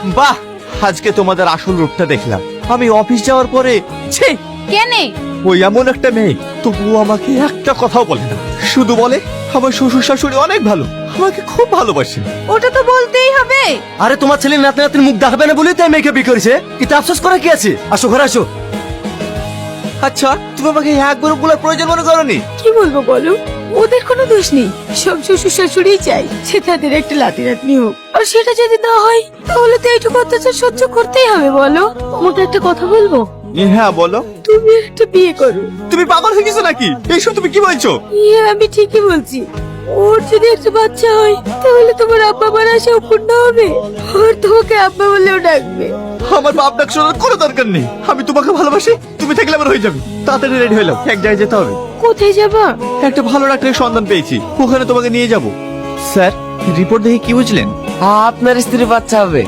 বাহ, আজকে তোমাদের আসল রূপটা দেখলাম। আমি অফিস যাওয়ার পরে ছি, কেনে? ওই এমন একটা মেয়ে, তবুও আমাকে একটা কথাও বলে না। শুধু বলে আমার শ্বশুর শাশুড়ি অনেক ভালো, আমাকে খুব ভালোবাসে। ওটা তো বলতেই হবে। আরে তোমার ছেলে নাতি নাতির মুখ দেখাবে না বলেই তো এই মেয়েকে বিয়ে করেছে। এটা আফসোস করা কি আছে? আসো ঘরে আসো। আচ্ছা, তুমি আমাকে একবার বলার প্রয়োজন মনে করনি? কি বলবো বলো, ওদের কোনো দোষ নেই। সব শ্বশুর শাশুড়ি চাই সে তাদের একটা লাতি নাতনি হোক, আর সেটা যদি না হয় তাহলে তো এইটুকু অত্যাচার সহ্য করতেই হবে। বলো, তোমাকে একটা কথা বলবো, হ্যাঁ বলো। তুমি একটা বিয়ে করো। তুমি পাগল হয়ে গেছো নাকি? এইসব তুমি কি বলছো? ইয়ে, আমি ঠিকই বলছি। ওর যদি একটা বাচ্চা হয় তাহলে তোমার আব্বা মার আশাও পূর্ণ হবে। ওর তোমাকে আব্বা বলেও ডাকবে। আমার বাপ ডাক শোনার কোনো দরকার নেই। আমি তোমাকে ভালোবাসি, তুমি থাকলে আমার হয়ে যাবে। তাড়াতাড়ি রেডি হয়ে নাও, এক জায়গায় যেতে হবে। কোথায় যাবা? একটা ভালো ডাক্তারের সন্ধান পেয়েছি, ওখানে তোমাকে নিয়ে যাব। স্যার, রিপোর্ট দেখে কি বুঝলেন? আপনার স্ত্রী বাচ্চা হবে।